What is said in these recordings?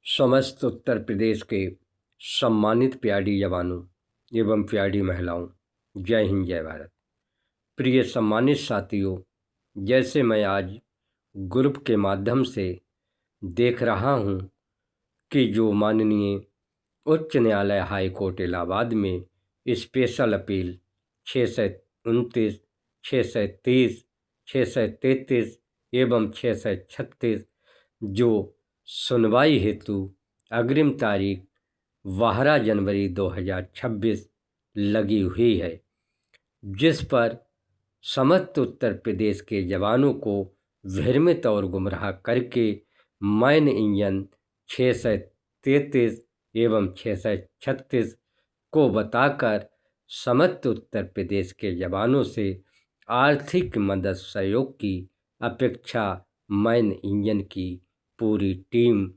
समस्त उत्तर प्रदेश के सम्मानित प्यारी जवानों एवं प्यारी महिलाओं, जय हिंद जय भारत। प्रिय सम्मानित साथियों, जैसे मैं आज ग्रुप के माध्यम से देख रहा हूं कि जो माननीय उच्च न्यायालय हाई कोर्ट इलाहाबाद में स्पेशल अपील 629, 630, 633 एवं 636 जो सुनवाई हेतु अग्रिम तारीख 12 जनवरी 2026 लगी हुई है, जिस पर समस्त उत्तर प्रदेश के जवानों को भ्रमित और गुमराह करके मैन इंजन 633 एवं 636 को बताकर समस्त उत्तर प्रदेश के जवानों से आर्थिक मदद सहयोग की अपेक्षा मैन इंजन की पूरी टीम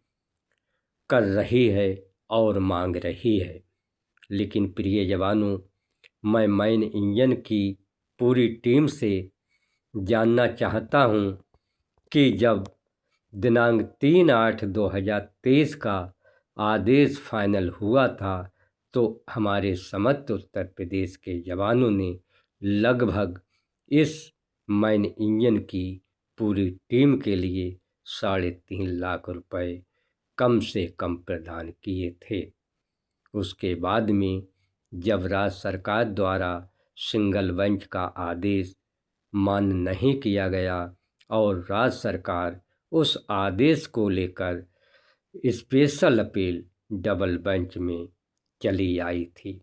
कर रही है और मांग रही है। लेकिन प्रिय जवानों, मैं मैन इंजन की पूरी टीम से जानना चाहता हूं कि जब दिनांक 3/8/2023 का आदेश फाइनल हुआ था तो हमारे समस्त उत्तर प्रदेश के जवानों ने लगभग इस मैन इंजन की पूरी टीम के लिए 3.5 लाख रुपए कम से कम प्रदान किए थे। उसके बाद में जब राज्य सरकार द्वारा सिंगल बेंच का आदेश मान्य नहीं किया गया और राज्य सरकार उस आदेश को लेकर स्पेशल अपील डबल बेंच में चली आई थी,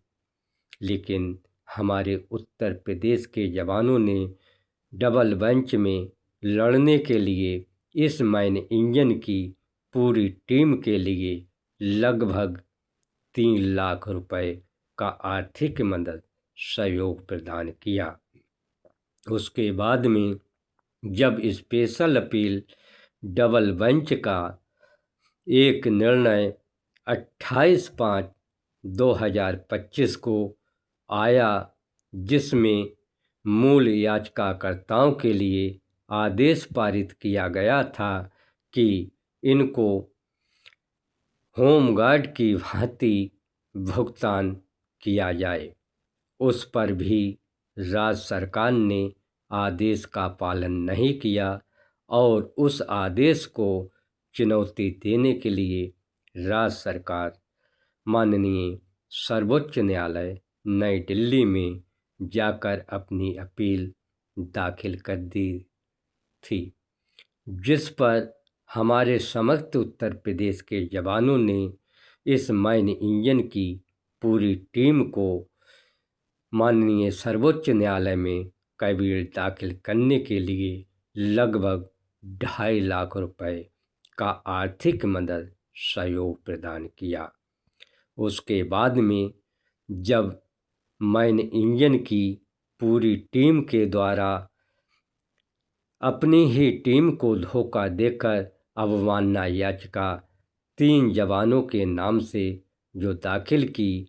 लेकिन हमारे उत्तर प्रदेश के जवानों ने डबल बेंच में लड़ने के लिए इस मैन इंजन की पूरी टीम के लिए लगभग 3 लाख रुपए का आर्थिक मदद सहयोग प्रदान किया। उसके बाद में जब स्पेशल अपील डबल बेंच का एक निर्णय 28/5/2025 को आया, जिसमें मूल याचिकाकर्ताओं के लिए आदेश पारित किया गया था कि इनको होमगार्ड की भांति भुगतान किया जाए, उस पर भी राज्य सरकार ने आदेश का पालन नहीं किया और उस आदेश को चुनौती देने के लिए राज्य सरकार माननीय सर्वोच्च न्यायालय नई दिल्ली में जाकर अपनी अपील दाखिल कर दी थी, जिस पर हमारे समस्त उत्तर प्रदेश के जवानों ने इस मैन इंजन की पूरी टीम को माननीय सर्वोच्च न्यायालय में कबील दाखिल करने के लिए लगभग 2.5 लाख रुपए का आर्थिक मदद सहयोग प्रदान किया। उसके बाद में जब मैन इंजन की पूरी टीम के द्वारा अपनी ही टीम को धोखा देकर अवमानना याचिका 3 जवानों के नाम से जो दाखिल की,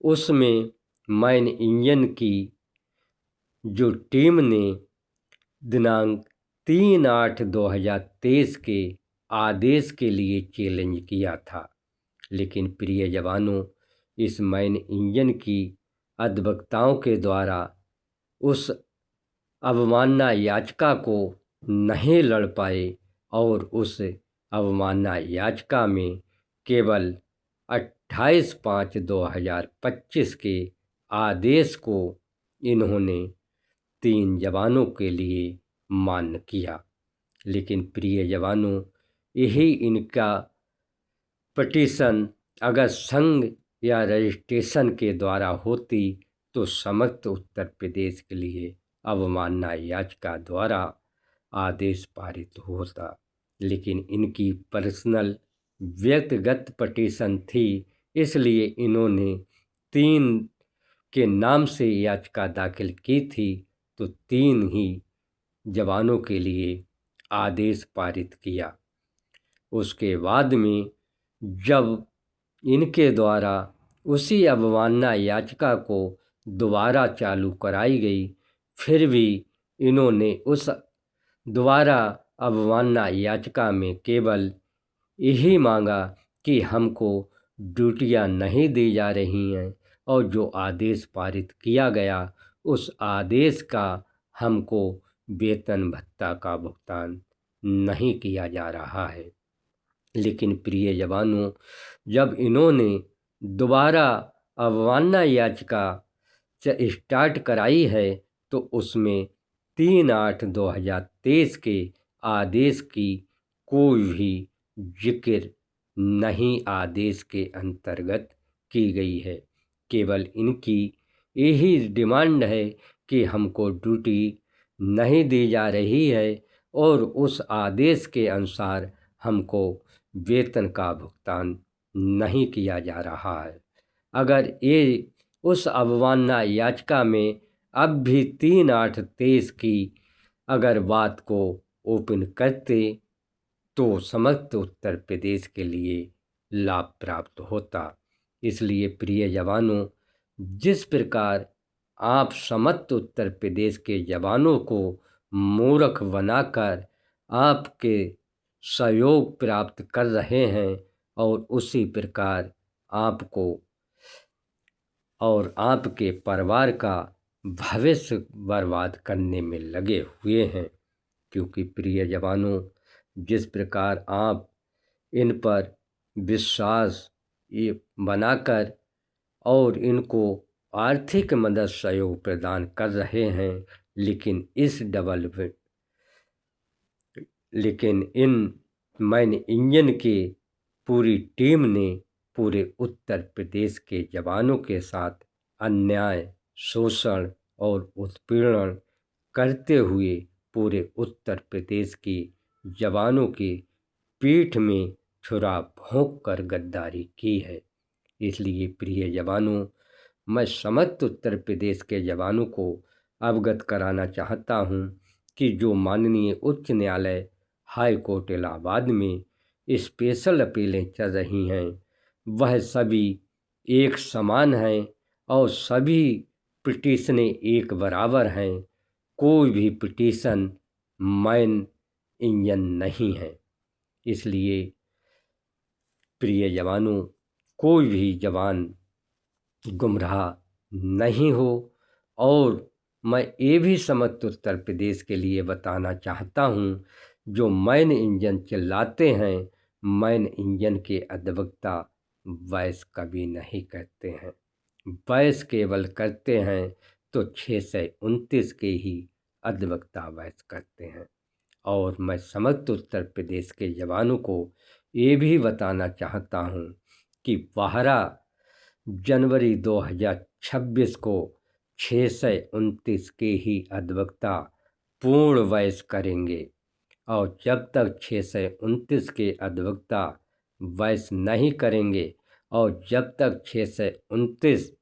उसमें मैन इंजन की जो टीम ने दिनांक 3/8/2023 के आदेश के लिए चैलेंज किया था, लेकिन प्रिय जवानों, इस मैन इंजन की अधिवक्ताओं के द्वारा उस अवमानना याचिका को नहीं लड़ पाए और उस अवमानना याचिका में केवल 28/5/2025 के आदेश को इन्होंने 3 जवानों के लिए मान्य किया। लेकिन प्रिय जवानों, यही इनका पिटीशन अगर संघ या रजिस्ट्रेशन के द्वारा होती तो समस्त उत्तर प्रदेश के लिए अवमानना याचिका द्वारा आदेश पारित होता, लेकिन इनकी पर्सनल व्यक्तिगत पिटीशन थी, इसलिए इन्होंने 3 के नाम से याचिका दाखिल की थी, तो 3 ही जवानों के लिए आदेश पारित किया। उसके बाद में जब इनके द्वारा उसी अवमानना याचिका को दोबारा चालू कराई गई, फिर भी इन्होंने उस दोबारा अवमानना याचिका में केवल यही मांगा कि हमको ड्यूटियां नहीं दी जा रही हैं और जो आदेश पारित किया गया उस आदेश का हमको वेतन भत्ता का भुगतान नहीं किया जा रहा है। लेकिन प्रिय जवानों, जब इन्होंने दोबारा अवमानना याचिका स्टार्ट कराई है तो उसमें 3/8/2023 के आदेश की कोई भी जिक्र नहीं आदेश के अंतर्गत की गई है। केवल इनकी यही डिमांड है कि हमको ड्यूटी नहीं दी जा रही है और उस आदेश के अनुसार हमको वेतन का भुगतान नहीं किया जा रहा है। अगर ये उस अवमानना याचिका में अब भी 3/8/23 की अगर बात को ओपन करते तो समस्त उत्तर प्रदेश के लिए लाभ प्राप्त होता। इसलिए प्रिय जवानों, जिस प्रकार आप समस्त उत्तर प्रदेश के जवानों को मूर्ख बनाकर आपके सहयोग प्राप्त कर रहे हैं और उसी प्रकार आपको और आपके परिवार का भविष्य बर्बाद करने में लगे हुए हैं। क्योंकि प्रिय जवानों, जिस प्रकार आप इन पर विश्वास ये बनाकर और इनको आर्थिक मदद सहयोग प्रदान कर रहे हैं, लेकिन इन मैन इंजन के पूरी टीम ने पूरे उत्तर प्रदेश के जवानों के साथ अन्याय, शोषण और उत्पीड़न करते हुए पूरे उत्तर प्रदेश के जवानों की पीठ में छुरा भोंक कर गद्दारी की है। इसलिए प्रिय जवानों, मैं समस्त उत्तर प्रदेश के जवानों को अवगत कराना चाहता हूं कि जो माननीय उच्च न्यायालय हाई कोर्ट इलाहाबाद में स्पेशल अपीलें चल रही हैं वह सभी एक समान हैं और सभी पिटीशनें एक बराबर हैं। कोई भी पिटीशन मैन इंजन नहीं है। इसलिए प्रिय जवानों, कोई भी जवान गुमराह नहीं हो। और मैं ये भी समस्त उत्तर प्रदेश के लिए बताना चाहता हूँ, जो मैन इंजन चिल्लाते हैं, मैन इंजन के अधिवक्ता बहस कभी नहीं करते हैं। बहस केवल करते हैं तो 629 के ही अधिवक्ता बहस करते हैं। और मैं समस्त उत्तर प्रदेश के जवानों को ये भी बताना चाहता हूँ कि 12 जनवरी 2026 को 629 के ही अधिवक्ता पूर्ण बहस करेंगे और जब तक 629 के अधिवक्ता बहस नहीं करेंगे और जब तक 629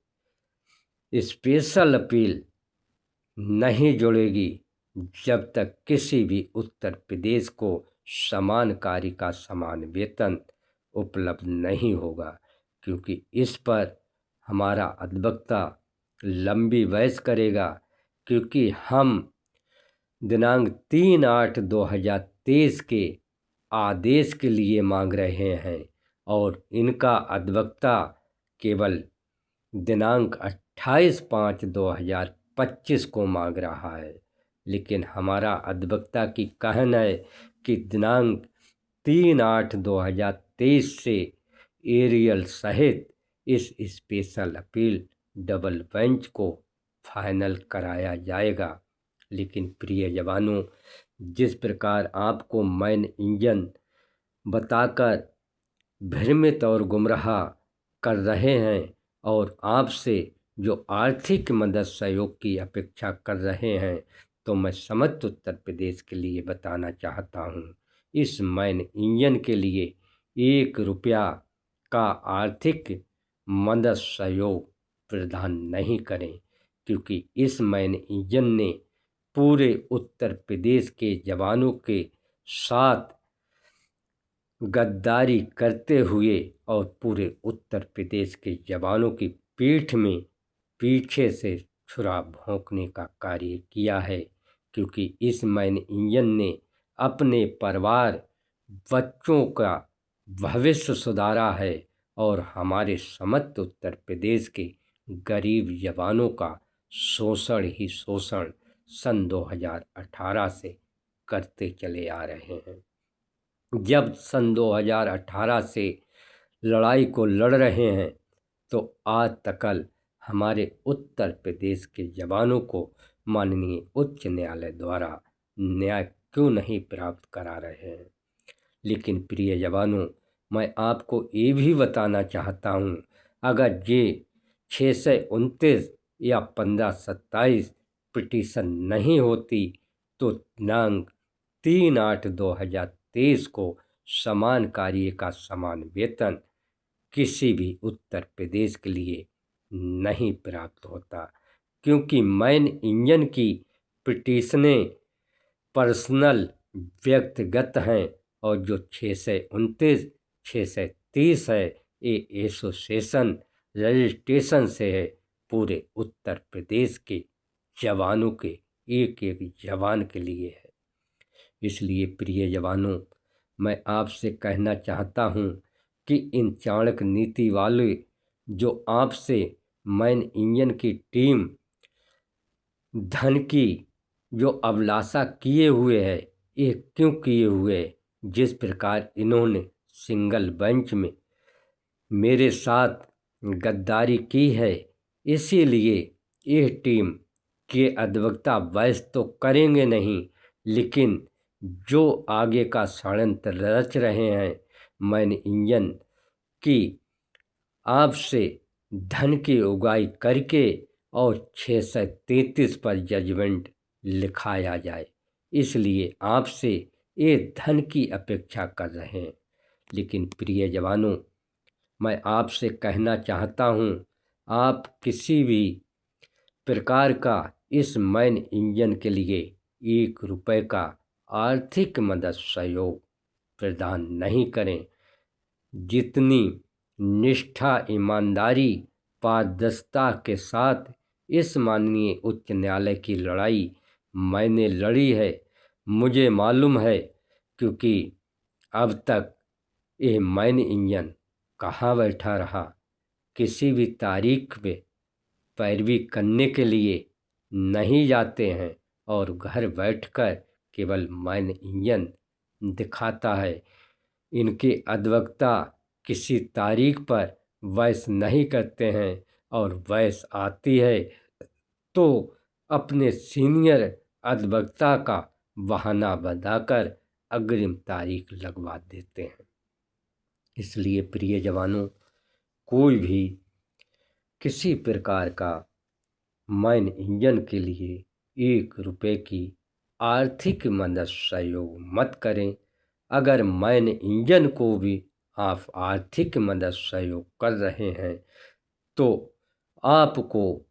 स्पेशल अपील नहीं जुड़ेगी, जब तक किसी भी उत्तर प्रदेश को समान कार्य का समान वेतन उपलब्ध नहीं होगा। क्योंकि इस पर हमारा अधिवक्ता लंबी बहस करेगा, क्योंकि हम दिनांक 3/8/2023 के आदेश के लिए मांग रहे हैं और इनका अधिवक्ता केवल दिनांक 28/5/2025 को मांग रहा है। लेकिन हमारा अधिवक्ता की कहन है कि दिनांक 3/8/2023 से एरियल सहित इस स्पेशल अपील डबल बेंच को फाइनल कराया जाएगा। लेकिन प्रिय जवानों, जिस प्रकार आपको मैन इंजन बताकर भ्रमित और गुमराह कर रहे हैं और आपसे जो आर्थिक मदद सहयोग की अपेक्षा कर रहे हैं, तो मैं समस्त उत्तर प्रदेश के लिए बताना चाहता हूँ, इस मैन इंजन के लिए 1 रुपया का आर्थिक मदद सहयोग प्रदान नहीं करें। क्योंकि इस मैन इंजन ने पूरे उत्तर प्रदेश के जवानों के साथ गद्दारी करते हुए और पूरे उत्तर प्रदेश के जवानों की पीठ में पीछे से छुरा भोंकने का कार्य किया है। क्योंकि इस मैन इंजन ने अपने परिवार, बच्चों का भविष्य सुधारा है और हमारे समस्त उत्तर प्रदेश के गरीब जवानों का शोषण ही शोषण सन 2018 से करते चले आ रहे हैं। जब सन 2018 से लड़ाई को लड़ रहे हैं तो आज तकल हमारे उत्तर प्रदेश के जवानों को माननीय उच्च न्यायालय द्वारा न्याय क्यों नहीं प्राप्त करा रहे हैं। लेकिन प्रिय जवानों, मैं आपको ये भी बताना चाहता हूँ, अगर ये 629 या 1527 पिटीशन नहीं होती तो दिनांक 3/8/2023 को समान कार्य का समान वेतन किसी भी उत्तर प्रदेश के लिए नहीं प्राप्त होता, क्योंकि मैन इंजन की पिटीशनें पर्सनल व्यक्तिगत हैं और जो 629 630 है ये एसोसिएशन रजिस्ट्रेशन से है, पूरे उत्तर प्रदेश के जवानों के एक एक जवान के लिए है। इसलिए प्रिय जवानों, मैं आपसे कहना चाहता हूँ कि इन चाणक्य नीति वाले जो आपसे मैन इंजन की टीम धन की जो अभिलाषा किए हुए है, ये क्यों किए हुए है? जिस प्रकार इन्होंने सिंगल बेंच में मेरे साथ गद्दारी की है, इसीलिए यह टीम के अधिवक्ता बहस तो करेंगे नहीं, लेकिन जो आगे का षड्यंत्र रच रहे हैं मैन इंजन की आपसे धन की उगाही करके और 633 पर जजमेंट लिखाया जाए, इसलिए आपसे ये धन की अपेक्षा कर रहे हैं। लेकिन प्रिय जवानों, मैं आपसे कहना चाहता हूँ, आप किसी भी प्रकार का इस मैन इंजन के लिए 1 रुपये का आर्थिक मदद सहयोग प्रदान नहीं करें। जितनी निष्ठा, ईमानदारी, पारदर्शिता के साथ इस माननीय उच्च न्यायालय की लड़ाई मैंने लड़ी है, मुझे मालूम है, क्योंकि अब तक ये मैन इंजन कहाँ बैठा रहा। किसी भी तारीख पे पैरवी करने के लिए नहीं जाते हैं और घर बैठकर केवल मैन इंजन दिखाता है। इनके अधिवक्ता किसी तारीख पर बहस नहीं करते हैं और बहस आती है तो अपने सीनियर अधिवक्ता का बहाना बनाकर अग्रिम तारीख लगवा देते हैं। इसलिए प्रिय जवानों, कोई भी किसी प्रकार का मैन इंजन के लिए 1 रुपये की आर्थिक मदद सहयोग मत करें। अगर मैन इंजन को भी आप आर्थिक मदद सहयोग कर रहे हैं तो आपको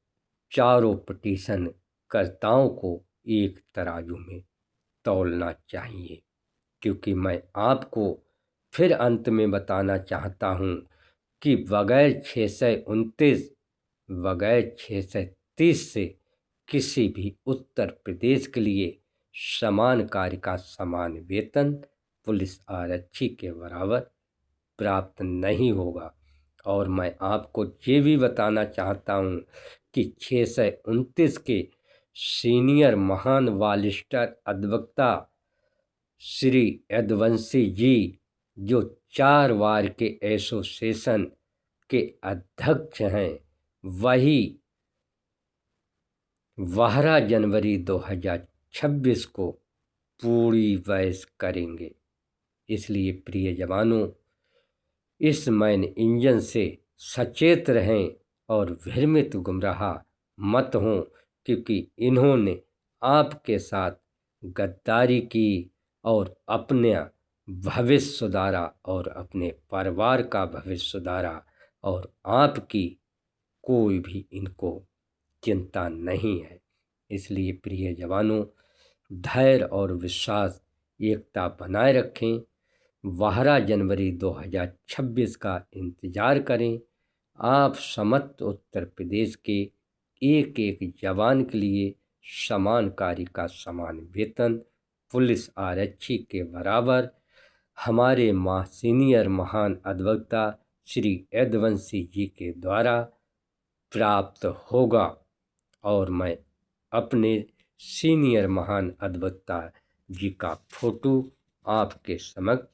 चारों पिटीशन कर्ताओं को एक तराजू में तौलना चाहिए, क्योंकि मैं आपको फिर अंत में बताना चाहता हूँ कि बगैर 629 से किसी भी उत्तर प्रदेश के लिए समान कार्य का समान वेतन पुलिस आरक्षी के बराबर प्राप्त नहीं होगा। और मैं आपको ये भी बताना चाहता हूँ कि 629 के सीनियर महान बारिस्टर अधिवक्ता श्री यदुवंशी जी, जो 4 बार के एसोसिएशन के अध्यक्ष हैं, वही 12 जनवरी 2026 को पूरी बहस करेंगे। इसलिए प्रिय जवानों, इस मैन इंजन से सचेत रहें और भ्रमित गुमराह मत हों, क्योंकि इन्होंने आपके साथ गद्दारी की और अपने भविष्य सुधारा और अपने परिवार का भविष्य सुधारा, और आपकी कोई भी इनको चिंता नहीं है। इसलिए प्रिय जवानों, धैर्य और विश्वास एकता बनाए रखें। 12 जनवरी 2026 का इंतज़ार करें। आप समस्त उत्तर प्रदेश के एक एक जवान के लिए समान कार्य का समान वेतन पुलिस आरक्षी के बराबर हमारे सीनियर महान अधिवक्ता श्री यदुवंशी जी के द्वारा प्राप्त होगा और मैं अपने सीनियर महान अधिवक्ता जी का फोटो आपके समक्ष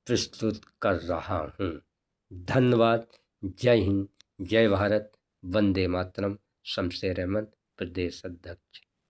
प्रस्तुत कर रहा हूँ। धन्यवाद। जय हिंद, जय भारत, वंदे मातरम। शमशेर अहमद, प्रदेश अध्यक्ष।